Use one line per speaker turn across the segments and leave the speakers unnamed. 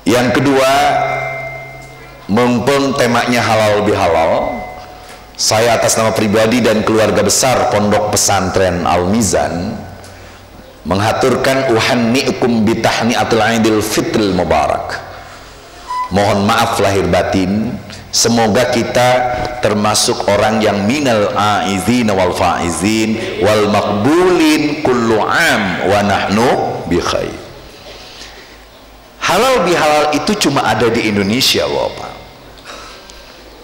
Yang kedua, mumpung temanya halal bihalal, saya atas nama pribadi dan keluarga besar Pondok Pesantren Al-Mizan menghaturkan uhanni'ukum bitahni'atul Aidil Fitril Mubarak. Mohon maaf lahir batin, semoga kita termasuk orang yang minal aizin wal faizin wal makbulin kullu am wa nahnu bi khair. Halal bihalal itu cuma ada di Indonesia, Bapak.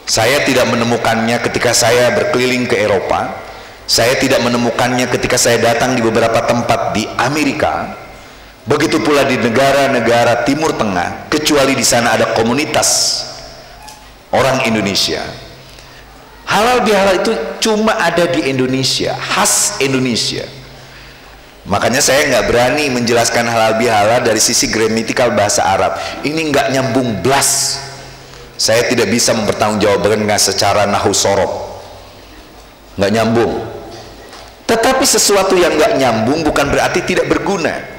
Saya tidak menemukannya ketika saya berkeliling ke Eropa. Saya tidak menemukannya ketika saya datang di beberapa tempat di Amerika. Begitu pula di negara-negara Timur Tengah, kecuali di sana ada komunitas orang Indonesia. Halal bihalal itu cuma ada di Indonesia, khas Indonesia. Makanya saya nggak berani menjelaskan halal bihalal dari sisi gramatikal bahasa Arab. Ini nggak nyambung blas. Saya tidak bisa mempertanggungjawabkan secara nahu sorob, nggak nyambung. Tetapi sesuatu yang nggak nyambung bukan berarti tidak berguna.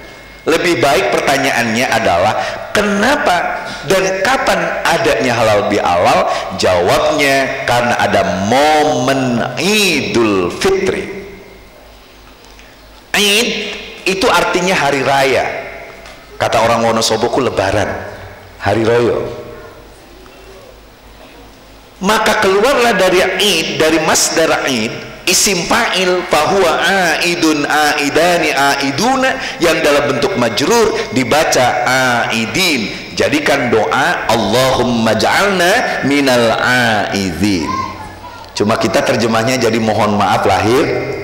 Lebih baik pertanyaannya adalah kenapa dan kapan adanya halal bihalal? Jawabnya karena ada momen Idul Fitri. Id itu artinya hari raya. Kata orang Wonosoboku lebaran, hari raya. Maka keluarlah dari Id, dari masdar Id, isim fa'il fahuwa aidun aidani aiduna, yang dalam bentuk majrur dibaca aidin. Jadikan doa Allahumma ja'alna minal aidin. Cuma kita terjemahnya jadi mohon maaf lahir.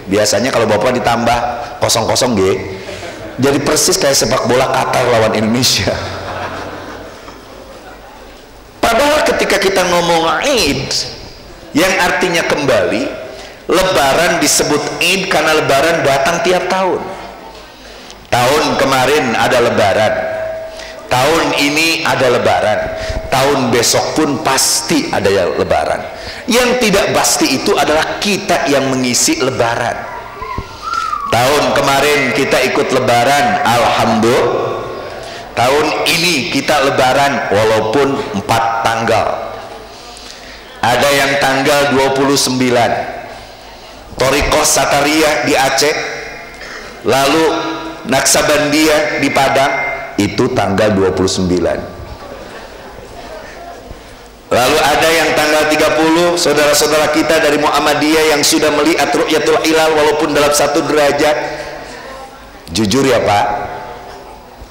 Biasanya kalau Bapak ditambah kosong-kosong G, jadi persis kayak sepak bola Qatar lawan Indonesia. Padahal ketika kita ngomong Id yang artinya kembali, lebaran disebut Id karena lebaran datang tiap tahun. Tahun kemarin ada lebaran, tahun ini ada lebaran, tahun besok pun pasti ada lebaran. Yang tidak pasti itu adalah kita yang mengisi lebaran. Tahun kemarin kita ikut lebaran, alhamdulillah. Tahun ini kita lebaran walaupun 4 tanggal. Ada yang tanggal 29, Thariqah Satariyah di Aceh, lalu Naksabandiyah di Padang, itu tanggal 29. Lalu ada yang tanggal 30, saudara-saudara kita dari Muhammadiyah yang sudah melihat ru'yatul hilal walaupun dalam 1 derajat. Jujur ya Pak,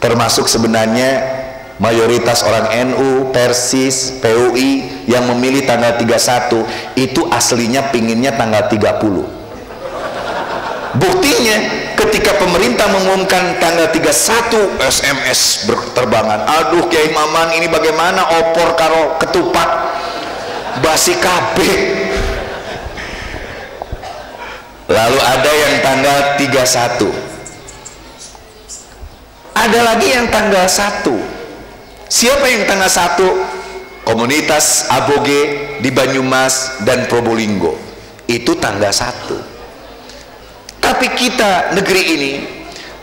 termasuk sebenarnya mayoritas orang NU, Persis, PUI yang memilih tanggal 31 itu aslinya pinginnya tanggal 30. Buktinya ketika pemerintah mengumumkan tanggal 31, SMS berterbangan, aduh Kiai Maman ini bagaimana opor karo ketupat basi kabeh. Lalu ada yang tanggal 31, ada lagi yang tanggal 1. Siapa yang tanggal 1? Komunitas Aboge di Banyumas dan Probolinggo, itu tanggal 1. Tapi kita, negeri ini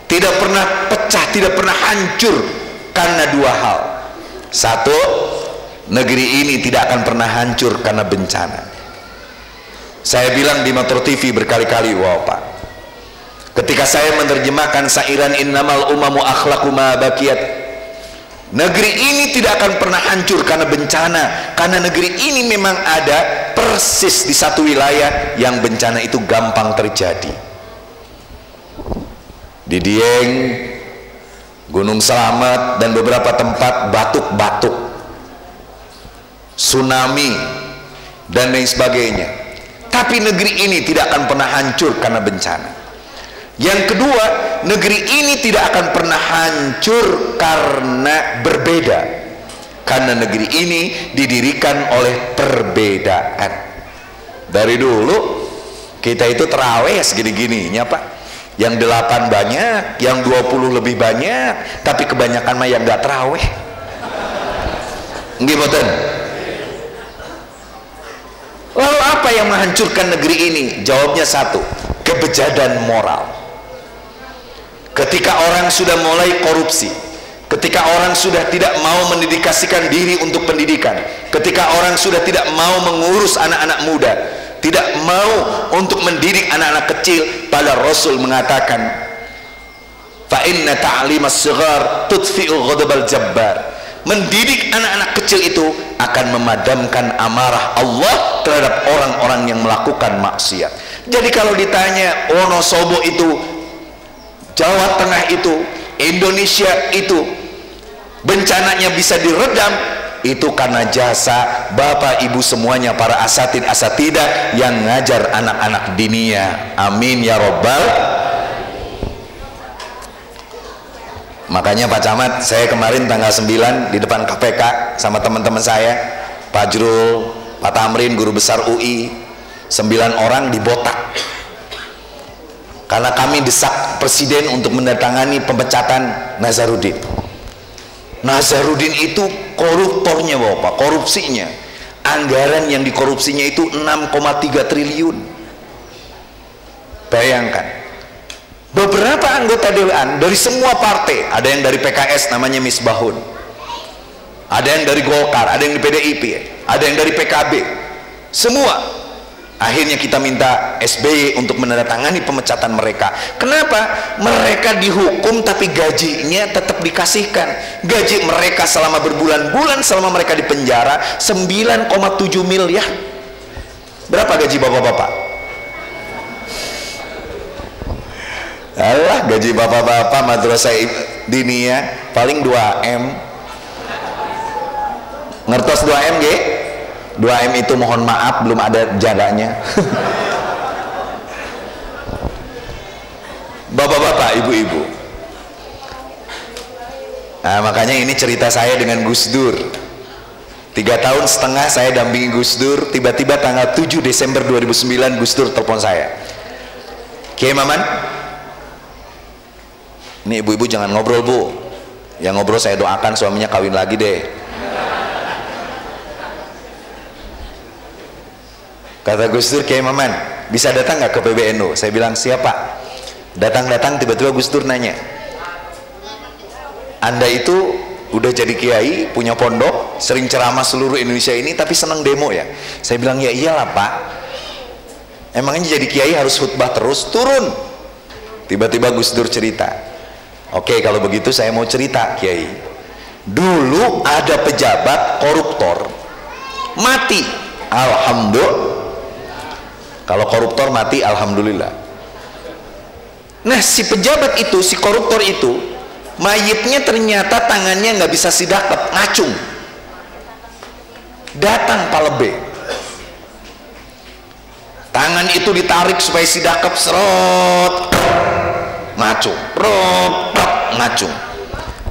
tidak pernah pecah, tidak pernah hancur karena 2 hal. 1, negeri ini tidak akan pernah hancur karena bencana. Saya bilang di Metro TV berkali-kali, wow Pak, ketika saya menerjemahkan sairan innamal umamu akhlaqu ma baqiyat, negeri ini tidak akan pernah hancur karena bencana, karena negeri ini memang ada persis di satu wilayah yang bencana itu gampang terjadi. Di Dieng, Gunung Selamat dan beberapa tempat batuk-batuk, tsunami dan lain sebagainya. Tapi negeri ini tidak akan pernah hancur karena bencana. Yang kedua, negeri ini tidak akan pernah hancur karena berbeda, karena negeri ini didirikan oleh perbedaan. Dari dulu kita itu terawih segini-gininya Pak, yang 8 banyak, yang 20 lebih banyak, tapi kebanyakan mah yang gak terawih. Nggih mboten? Lalu apa yang menghancurkan negeri ini? Jawabnya 1, kebejadan moral. Ketika orang sudah mulai korupsi, ketika orang orang sudah tidak mau mendedikasikan diri untuk pendidikan, ketika orang sudah tidak mau mengurus anak-anak muda, tidak mau untuk mendidik anak-anak kecil, pada Rasul mengatakan, fa inna ta'limas shighar tudfi'u ghadabal jabbar. Mendidik anak-anak kecil itu akan memadamkan amarah Allah terhadap orang-orang yang melakukan maksiat. Jadi kalau ditanya Wonosobo itu, Jawa Tengah itu, Indonesia itu bencananya bisa diredam, itu karena jasa Bapak Ibu semuanya, para asatid-asatidah yang ngajar anak-anak dinia. Amin ya robbal. Makanya Pak Camat, saya kemarin tanggal 9 di depan KPK sama teman-teman saya, Pak Jrul, Pak Tamrin, guru besar UI, 9 orang dibotak karena kami desak presiden untuk mendatangani pemecatan Nazarudin. Nazarudin itu koruptornya Bapak, korupsinya, anggaran yang dikorupsinya itu 6,3 triliun. Bayangkan, beberapa anggota dewan dari semua partai, ada yang dari PKS namanya Misbahun, ada yang dari Golkar, ada yang dari PDIP, ada yang dari PKB, semua. Akhirnya kita minta SBY untuk menandatangani pemecatan mereka. Kenapa? Mereka dihukum tapi gajinya tetap dikasihkan. Gaji mereka selama berbulan-bulan selama mereka di penjara 9,7 miliar. Berapa gaji bapak-bapak? Alah, gaji bapak-bapak madrasah diniyah paling 2M. Ngertos 2M G? 2M itu mohon maaf belum ada jadanya. Bapak-bapak, ibu-ibu. Nah, makanya ini cerita saya dengan Gus Dur. 3,5 tahun saya dampingi Gus Dur. Tiba-tiba tanggal 7 Desember 2009 Gus Dur telepon saya. Kiai Maman, ini ibu-ibu jangan ngobrol bu, yang ngobrol saya doakan suaminya kawin lagi deh. Kata Gus Dur, Kiai Maman bisa datang nggak ke PBNU? Saya bilang siapa? Datang-datang tiba-tiba Gus Dur nanya, Anda itu udah jadi kiai, punya pondok, sering ceramah seluruh Indonesia ini, tapi senang demo ya? Saya bilang ya iyalah pak, emangnya jadi kiai harus khutbah terus? Turun. Tiba-tiba Gus Dur cerita, oke kalau begitu saya mau cerita Kiai. Dulu ada pejabat koruptor mati, alhamdulillah. Kalau koruptor mati alhamdulillah. Nah si pejabat itu, si koruptor itu, mayitnya ternyata tangannya nggak bisa sidakep, ngacung. Datang Palebe, tangan itu ditarik supaya sidakep, serot, ngacung, ngacung.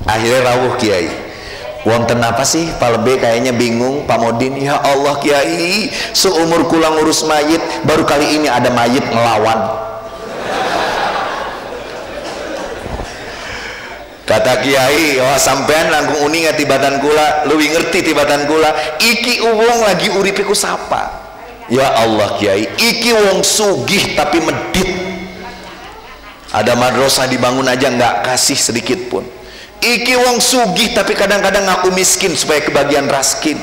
Akhirnya rawuh Kiai, wonten apa sih Palebe kayaknya bingung. Pak Modin, ya Allah Kiai, seumur kula ngurus mayit baru kali ini ada mayit ngelawan. Kata Kiai, wah sampean langkung uning tibatan kula, lebih ngerti tibatan kula. Iki uwong lagi uripiku sapa. Ya Allah Kiai, iki wong sugih tapi medit. Ada madrasah dibangun aja nggak kasih sedikit pun. Iki wong sugih tapi kadang-kadang ngaku miskin supaya kebagian raskin.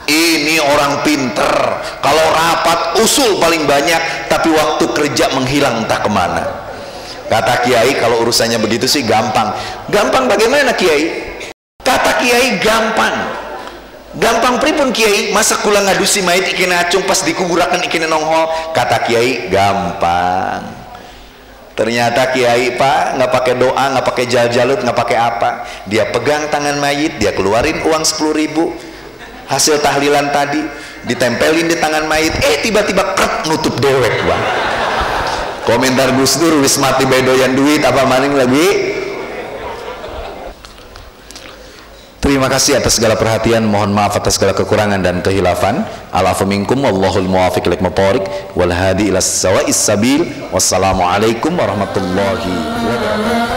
Ini orang pinter, kalau rapat usul paling banyak, tapi waktu kerja menghilang entah kemana. Kata Kiai, kalau urusannya begitu sih gampang. Gampang bagaimana Kiai? Kata Kiai gampang. Gampang pripun Kiai? Masa kula ngadusi mayit ikin acung pas dikuburakan ikin nonghol? Kata Kiai gampang. Ternyata Kiai pak nggak pakai doa, nggak pakai jal-jalut, nggak pakai apa. Dia pegang tangan mayit, dia keluarin uang 10.000 hasil tahlilan tadi, ditempelin di tangan mayit. Tiba-tiba krep nutup dewek bang. Komentar Gus Dur, wis mati bedoyan duit apa maning lagi. Terima kasih atas segala perhatian, mohon maaf atas segala kekurangan dan kehilafan. Alafu minkum wallahul muwafiq ila aqwamit thoriq wal hadi ila sawa'is sabil. Wassalamualaikum warahmatullahi wabarakatuh.